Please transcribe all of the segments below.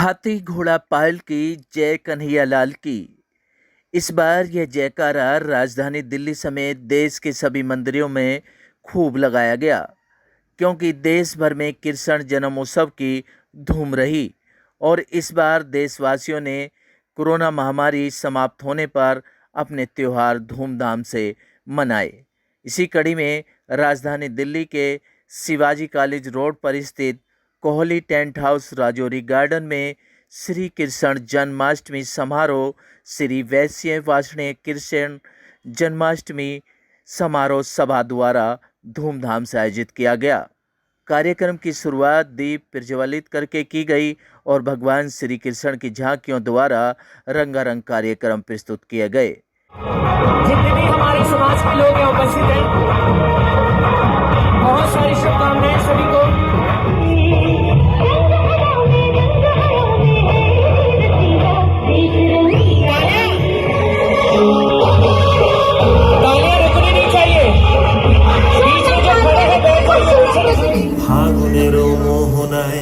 हाथी घोड़ा पाल की जय कन्हैया लाल की। इस बार यह जयकारा राजधानी दिल्ली समेत देश के सभी मंदिरों में खूब लगाया गया, क्योंकि देश भर में कृष्ण जन्मोत्सव की धूम रही और इस बार देशवासियों ने कोरोना महामारी समाप्त होने पर अपने त्योहार धूमधाम से मनाए। इसी कड़ी में राजधानी दिल्ली के शिवाजी कॉलेज रोड पर स्थित Kohli tent house Rajouri garden में श्री कृष्ण जन्माष्टमी समारोह श्री वैश्य वार्षिक कृष्ण जन्माष्टमी समारोह सभा द्वारा धूमधाम से आयोजित किया गया। कार्यक्रम की शुरुआत दीप प्रज्वलित करके की गई और भगवान श्री कृष्ण की झांकियों द्वारा रंगारंग कार्यक्रम प्रस्तुत किए गए। जितने भी हमारे समाज के लोग यहाँ उपस्थित हैं, बहुत सारी शुभकामनाएं सभी को। तालियां रुकनी नहीं चाहिए। बीच में जो खड़े हैं बैठ जाइए। फागुनेरो मोहनाय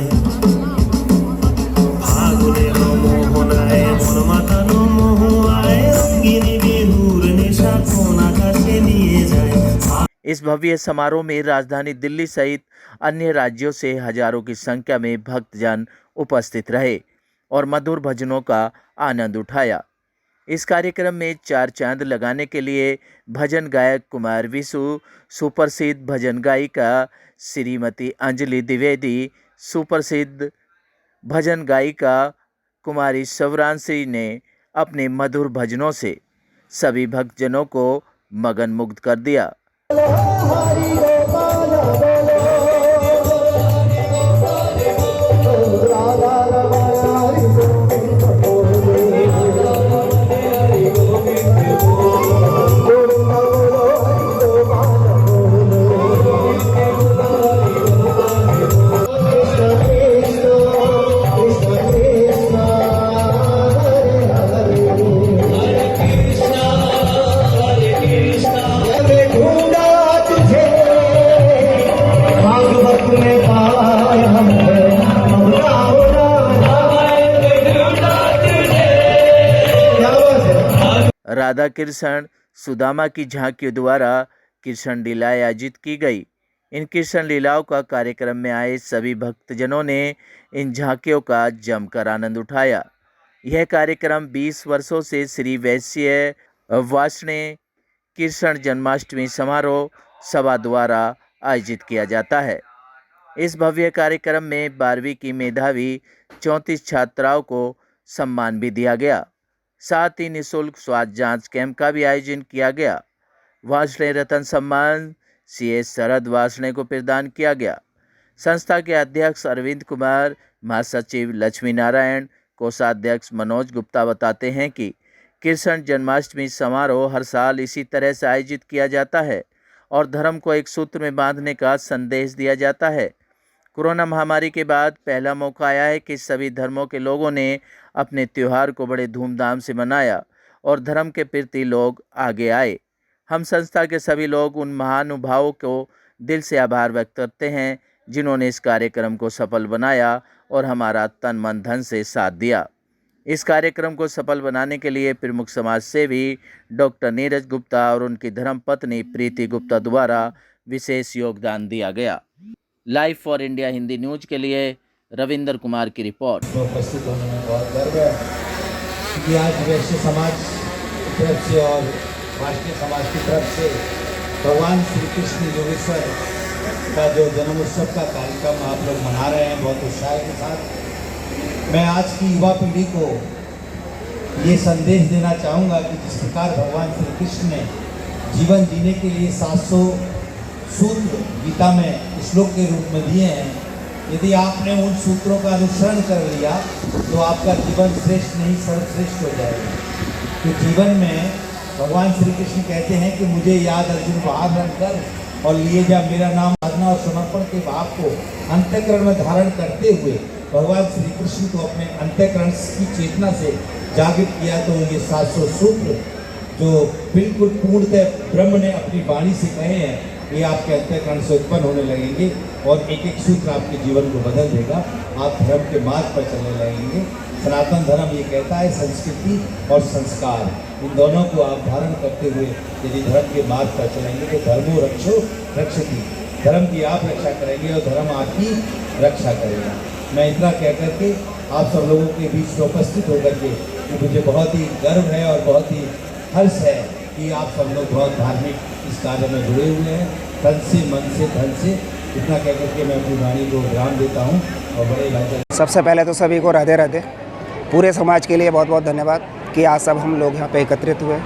मन मातानो मोहाय रंगिनी बेहुर नेशा कोन आकाशे निये जाए। इस भव्य समारोह में राजधानी दिल्ली सहित अन्य राज्यों से हजारों की संख्या में भक्तजन उपस्थित रहे और मधुर भजनों का आनंद उठाया। इस कार्यक्रम में चार चांद लगाने के लिए भजन गायक कुमार विशु, सुप्रसिद्ध भजन गायिका श्रीमती अंजलि द्विवेदी, सुप्रसिद्ध भजन गायिका कुमारी शवरांशी ने अपने मधुर भजनों से सभी भक्तजनों को मगन मुग्ध कर दिया। राधा कृष्ण सुदामा की झांकियों द्वारा कृष्ण लीलाएं आयोजित की गई। इन कृष्ण लीलाओं का कार्यक्रम में आए सभी भक्तजनों ने इन झांकियों का जमकर आनंद उठाया। यह कार्यक्रम 20 वर्षों से श्री वैश्य वार्षिक कृष्ण जन्माष्टमी समारोह सभा द्वारा आयोजित किया जाता है। इस भव्य कार्यक्रम में 12वीं की मेधावी 34 छात्राओं को सम्मान भी दिया गया। साथ ही निःशुल्क स्वास्थ्य जांच कैंप का भी आयोजन किया गया। वार्षिक रत्न सम्मान CS शरद वार्षिक को प्रदान किया गया। संस्था के अध्यक्ष अरविंद कुमार, महासचिव लक्ष्मी नारायण, कोषाध्यक्ष मनोज गुप्ता बताते हैं कि कृष्ण जन्माष्टमी समारोह हर साल इसी तरह से आयोजित किया जाता है और धर्म को एक सूत्र में बांधने का संदेश दिया जाता है। कोरोना महामारी के बाद पहला मौका आया है कि सभी धर्मों के लोगों ने अपने त्यौहार को बड़े धूमधाम से मनाया और धर्म के प्रति लोग आगे आए। हम संस्था के सभी लोग उन महानुभावों को दिल से आभार व्यक्त करते हैं जिन्होंने इस कार्यक्रम को सफल बनाया और हमारा तन मन धन से साथ दिया। इस कार्यक्रम को सफल बनाने के लिए प्रमुख समाज सेवी डॉक्टर नीरज गुप्ता और उनकी धर्मपत्नी प्रीति गुप्ता द्वारा विशेष योगदान दिया गया। Live for India Hindi news के लिए रविंदर कुमार की रिपोर्ट। उपस्थित होने में बहुत गर्व है कि आज वैश्य समाज की तरफ से और राष्ट्रीय समाज की तरफ से भगवान श्री कृष्ण योगेश्वर का जो जन्मोत्सव का कार्यक्रम आप लोग मना रहे हैं बहुत उत्साह के साथ। मैं आज की युवा पीढ़ी को ये संदेश देना चाहूँगा कि जिस प्रकार भगवान श्री कृष्ण ने जीवन जीने के लिए 700 सूत्र गीता में श्लोक के रूप में दिए हैं, यदि आपने उन सूत्रों का अनुसरण कर लिया तो आपका जीवन श्रेष्ठ नहीं सर्वश्रेष्ठ हो जाएगा। तो जीवन में भगवान श्री कृष्ण कहते हैं कि मुझे याद अर्जुन बाहर रखकर और लिए जा मेरा नाम, साधना और समर्पण के भाव को अंतःकरण में धारण करते हुए भगवान श्री कृष्ण को अपने अंतःकरण की चेतना से जागृत किया। तो ये 700 सूत्र जो बिल्कुल पूर्णतः ब्रह्म ने अपनी वाणी से कहे हैं, ये आपके अंतःकरण से उत्पन्न होने लगेंगे और एक एक सूत्र आपके जीवन को बदल देगा। आप धर्म के मार्ग पर चलने लगेंगे। सनातन धर्म ये कहता है संस्कृति और संस्कार इन दोनों को आप धारण करते हुए यदि धर्म के मार्ग पर चलेंगे तो धर्मो रक्षो रक्षति, धर्म की आप रक्षा करेंगे और धर्म आपकी रक्षा करेगा। मैं इतना कह करके आप सब लोगों के बीच में उपस्थित होकर के मुझे बहुत ही गर्व है और बहुत ही हर्ष है कि आप सब लोग बहुत धार्मिक इस कार्य में जुड़े हुए हैं, तन से मन से धन से। इतना कह करके मैं अपनी वाणी को विराम देता हूँ और बड़े भाई। सबसे पहले तो सभी को राधे राधे। पूरे समाज के लिए बहुत बहुत धन्यवाद कि आज सब हम लोग यहाँ पे एकत्रित हुए।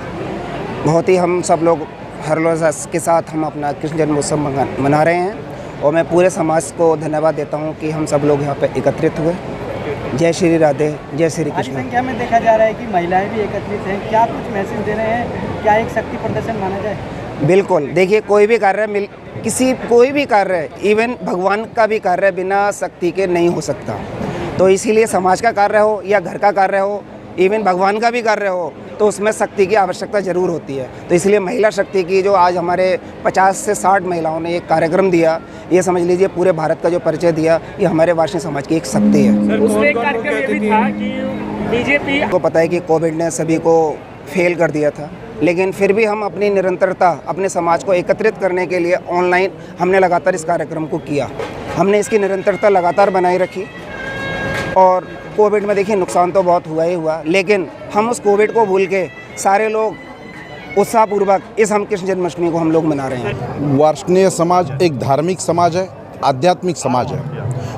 बहुत ही हम सब लोग हर्षोल्लास के साथ हम अपना कृष्ण जन्मोत्सव मना रहे हैं और मैं पूरे समाज को धन्यवाद देता हूँ कि हम सब लोग यहाँ पे एकत्रित हुए। जय श्री राधे, जय श्री कृष्ण। संख्या में देखा जा रहा है कि महिलाएं भी एकत्रित हैं, क्या कुछ मैसेज दे रहे हैं? क्या एक शक्ति प्रदर्शन माना जाए? बिल्कुल, देखिए कोई भी कार्य इवन भगवान का भी कार्य बिना शक्ति के नहीं हो सकता। तो इसीलिए समाज का कार्य हो या घर का कार्य हो, इवन भगवान का भी कार्य हो, तो उसमें शक्ति की आवश्यकता ज़रूर होती है। तो इसलिए महिला शक्ति की जो आज हमारे 50 से 60 महिलाओं ने एक कार्यक्रम दिया, ये समझ लीजिए पूरे भारत का जो परिचय दिया, ये हमारे वार्षिक समाज की एक शक्ति है। उसमें एक कार्यक्रम ये भी था कि बीजेपी को पता है कि कोविड ने सभी को फेल कर दिया था, लेकिन फिर भी हम अपनी निरंतरता अपने समाज को एकत्रित करने के लिए ऑनलाइन हमने लगातार इस कार्यक्रम को किया। हमने इसकी निरंतरता लगातार बनाए रखी और कोविड में देखिए नुकसान तो बहुत हुआ ही हुआ, लेकिन हम उस कोविड को भूल के सारे लोग उत्साहपूर्वक इस हम कृष्ण जन्माष्टमी को हम लोग मना रहे हैं। वार्ष्णेय समाज एक धार्मिक समाज है, आध्यात्मिक समाज है।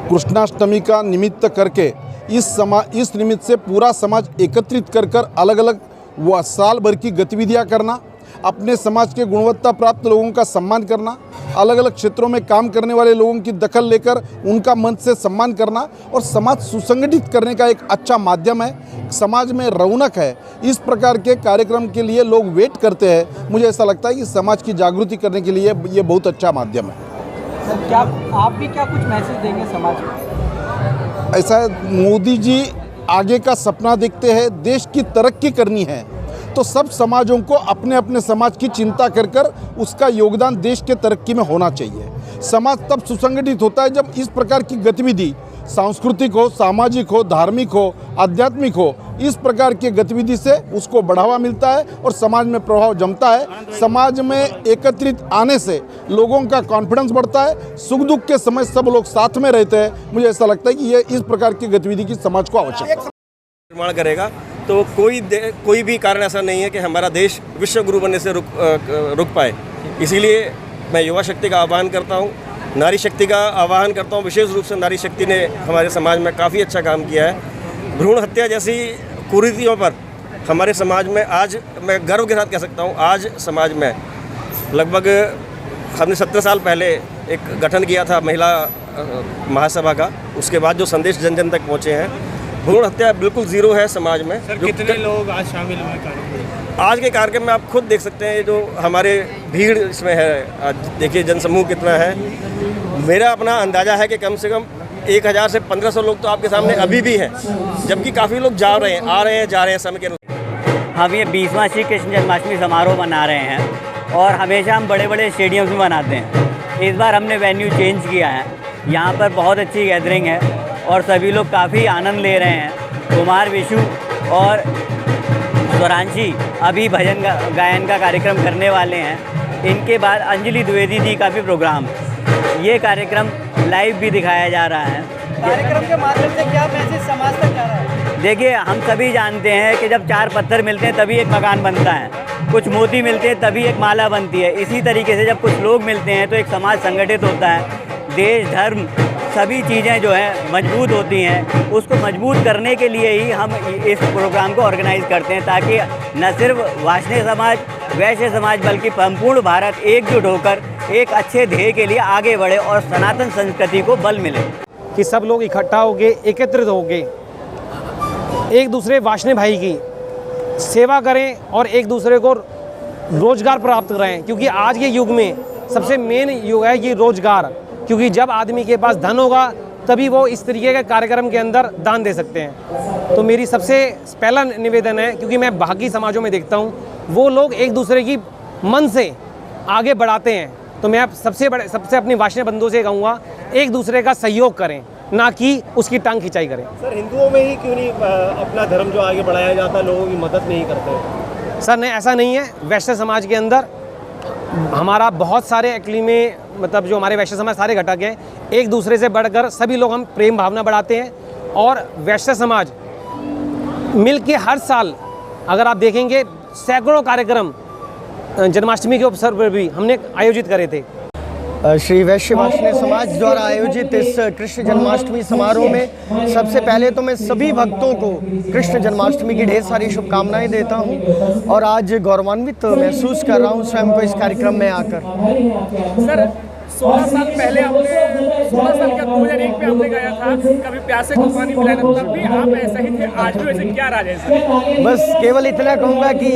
कृष्णाष्टमी का निमित्त करके इस निमित्त से पूरा समाज एकत्रित कर अलग अलग वह साल भर की गतिविधियां करना, अपने समाज के गुणवत्ता प्राप्त लोगों का सम्मान करना, अलग अलग क्षेत्रों में काम करने वाले लोगों की दखल लेकर उनका मन से सम्मान करना और समाज सुसंगठित करने का एक अच्छा माध्यम है। समाज में रौनक है। इस प्रकार के कार्यक्रम के लिए लोग वेट करते हैं। मुझे ऐसा लगता है कि समाज की जागृति करने के लिए ये बहुत अच्छा माध्यम है। सर, क्या आप भी क्या कुछ मैसेज देंगे समाज को? ऐसा है, मोदी जी आगे का सपना देखते हैं, देश की तरक्की करनी है तो सब समाजों को अपने अपने समाज की चिंता कर उसका योगदान देश के तरक्की में होना चाहिए। समाज तब सुसंगठित होता है जब इस प्रकार की गतिविधि सांस्कृतिक हो, सामाजिक हो, धार्मिक हो, आध्यात्मिक हो, इस प्रकार की गतिविधि से उसको बढ़ावा मिलता है और समाज में प्रभाव जमता है। समाज में एकत्रित आने से लोगों का कॉन्फिडेंस बढ़ता है। सुख दुख के समय सब लोग साथ में रहते हैं। मुझे ऐसा लगता है कि ये इस प्रकार की गतिविधि की समाज को आवश्यकता है। निर्माण करेगा तो कोई भी कारण ऐसा नहीं है कि हमारा देश विश्व गुरु बनने से रुक पाए। इसीलिए मैं युवा शक्ति का आह्वान करता हूँ, नारी शक्ति का आह्वान करता हूँ। विशेष रूप से नारी शक्ति ने हमारे समाज में काफ़ी अच्छा काम किया है। भ्रूण हत्या जैसी कुरीतियों पर हमारे समाज में आज मैं गर्व के साथ कह सकता हूँ, आज समाज में लगभग हमने 17 साल पहले एक गठन किया था महिला महासभा का। उसके बाद जो संदेश जन जन तक पहुँचे हैं, भ्रूण हत्या बिल्कुल ज़ीरो है समाज में। सर, कितने लोग आज शामिल हुए कार्यक्रम? आज के कार्यक्रम में आप खुद देख सकते हैं जो हमारे भीड़ इसमें है। आज देखिए जनसमूह कितना है। मेरा अपना अंदाज़ा है कि कम से कम 1000 से 1500 लोग तो आपके सामने अभी भी हैं, जबकि काफ़ी लोग जा रहे हैं, आ रहे हैं, जा रहे हैं समय के अनुसार। हम ये 20वां श्री कृष्ण जन्माष्टमी समारोह मना रहे हैं और हमेशा हम बड़े बड़े स्टेडियम्स में मनाते हैं। इस बार हमने वेन्यू चेंज किया है। यहाँ पर बहुत अच्छी गैदरिंग है और सभी लोग काफ़ी आनंद ले रहे हैं। कुमार विशु और स्वरांशी अभी भजन गायन का कार्यक्रम करने वाले हैं। इनके बाद अंजलि द्विवेदी जी का भी प्रोग्राम। ये कार्यक्रम लाइव भी दिखाया जा रहा है। कार्यक्रम के माध्यम से क्या मैसेज समाज तक जा रहा है? देखिए, हम सभी जानते हैं कि जब 4 पत्थर मिलते हैं तभी एक मकान बनता है, कुछ मोती मिलते हैं तभी एक माला बनती है। इसी तरीके से जब कुछ लोग मिलते हैं तो एक समाज संगठित होता है। देश, धर्म, सभी चीज़ें जो हैं मजबूत होती हैं। उसको मजबूत करने के लिए ही हम इस प्रोग्राम को ऑर्गेनाइज़ करते हैं, ताकि न सिर्फ वार्ष्णेय समाज, वैश्य समाज, बल्कि संपूर्ण भारत एकजुट होकर एक अच्छे ध्येय के लिए आगे बढ़े और सनातन संस्कृति को बल मिले। कि सब लोग इकट्ठा होके, एकत्रित होके एक दूसरे वार्ष्णेय भाई की सेवा करें और एक दूसरे को रोजगार प्राप्त कराएं, क्योंकि आज के युग में सबसे मेन युग है ये रोजगार। क्योंकि जब आदमी के पास धन होगा तभी वो इस तरीके के कार्यक्रम के अंदर दान दे सकते हैं। तो मेरी सबसे पहला निवेदन है, क्योंकि मैं बाकी समाजों में देखता हूँ वो लोग एक दूसरे की मन से आगे बढ़ाते हैं, तो मैं सबसे अपने वाष्णव बंधुओं से कहूँगा, एक दूसरे का सहयोग करें, ना कि उसकी टांग खिंचाई करें। सर, हिंदुओं में ही क्यों नहीं अपना धर्म जो आगे बढ़ाया जाता है, लोगों की मदद नहीं करते? सर नहीं, ऐसा नहीं है। वैश्य समाज के अंदर हमारा बहुत सारे एक्चुअली में मतलब जो हमारे वैश्य समाज सारे घटक हैं, एक दूसरे से बढ़कर सभी लोग हम प्रेम भावना बढ़ाते हैं। और वैश्य समाज मिल के हर साल अगर आप देखेंगे सैकड़ों कार्यक्रम जन्माष्टमी के अवसर पर भी हमने आयोजित करे थे। श्री वैश्य वाष्णव समाज द्वारा आयोजित इस कृष्ण जन्माष्टमी समारोह में सबसे पहले तो मैं सभी भक्तों को कृष्ण जन्माष्टमी की ढेर सारी शुभकामनाएं देता हूं और आज गौरवान्वित महसूस कर रहा हूं स्वयं को इस कार्यक्रम में आकर। सर 16 साल पहले आपने 16 साल का 2001 में आपने गाया था कभी प्यासे को पानी पिलाना, तब भी आप ऐसा ही थे, आज भी वैसे क्या राज है सर? बस केवल इतना कहूँगा कि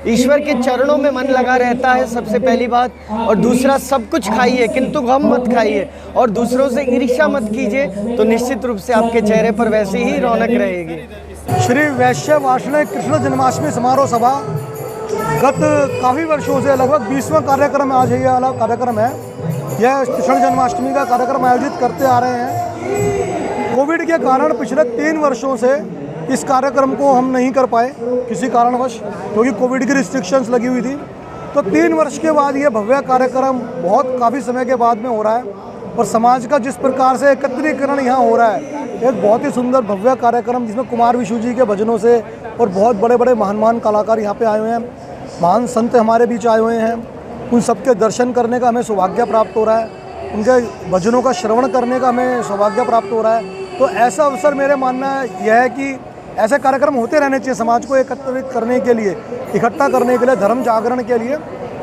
ईश्वर के चरणों में मन लगा रहता है सबसे पहली बात, और दूसरा सब कुछ खाइए किंतु गम मत खाइए और दूसरों से ईर्ष्या मत कीजिए, तो निश्चित रूप से आपके चेहरे पर वैसे ही रौनक रहेगी। श्री वैश्य वाष्णव कृष्ण जन्माष्टमी समारोह सभा गत काफ़ी वर्षों से लगभग 20वां कार्यक्रम आज ये वाला कार्यक्रम है। यह कृष्ण जन्माष्टमी का कार्यक्रम आयोजित करते आ रहे हैं। कोविड के कारण पिछले 3 वर्षों से इस कार्यक्रम को हम नहीं कर पाए किसी कारणवश, क्योंकि कोविड की रिस्ट्रिक्शंस लगी हुई थी। तो 3 वर्ष के बाद ये भव्य कार्यक्रम बहुत काफ़ी समय के बाद में हो रहा है और समाज का जिस प्रकार से एकत्रीकरण यहाँ हो रहा है, एक बहुत ही सुंदर भव्य कार्यक्रम जिसमें कुमार विशु जी के भजनों से और बहुत बड़े बड़े महान कलाकार यहाँ पे आए हुए हैं, महान संत हमारे बीच आए हुए हैं। उन सबके दर्शन करने का हमें सौभाग्य प्राप्त हो रहा है, उनके भजनों का श्रवण करने का हमें सौभाग्य प्राप्त हो रहा है। तो ऐसा अवसर मेरे मानना यह है कि ऐसे कार्यक्रम होते रहने चाहिए, समाज को एकत्रित करने के लिए, इकट्ठा करने के लिए, धर्म जागरण के लिए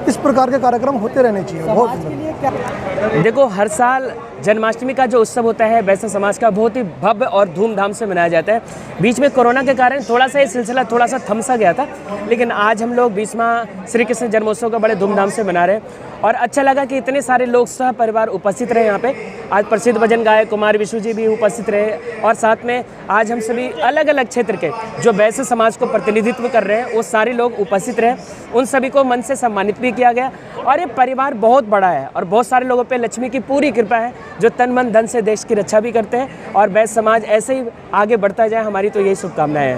इस प्रकार के कार्यक्रम होते रहने चाहिए। बहुत देखो, हर साल जन्माष्टमी का जो उत्सव होता है वैश्य समाज का बहुत ही भव्य और धूमधाम से मनाया जाता है। बीच में कोरोना के कारण थोड़ा सा ये सिलसिला थोड़ा सा थमसा गया था, लेकिन आज हम लोग 20वां श्री कृष्ण जन्मोत्सव का बड़े धूमधाम से मना रहे हैं और अच्छा लगा कि इतने सारे लोग सह परिवार उपस्थित रहे यहाँ पे। आज प्रसिद्ध भजन गायक कुमार विशु जी भी उपस्थित रहे और साथ में आज हम सभी अलग अलग क्षेत्र के जो वैश्य समाज को प्रतिनिधित्व कर रहे हैं वो सारे लोग उपस्थित रहे। उन सभी को मन से सम्मानित भी किया गया और ये परिवार बहुत बड़ा है और बहुत सारे लोगों पे लक्ष्मी की पूरी कृपा है जो तन मन धन से देश की रक्षा भी करते हैं और वैश्य समाज ऐसे ही आगे बढ़ता जाए, हमारी तो यही शुभकामनाएं हैं।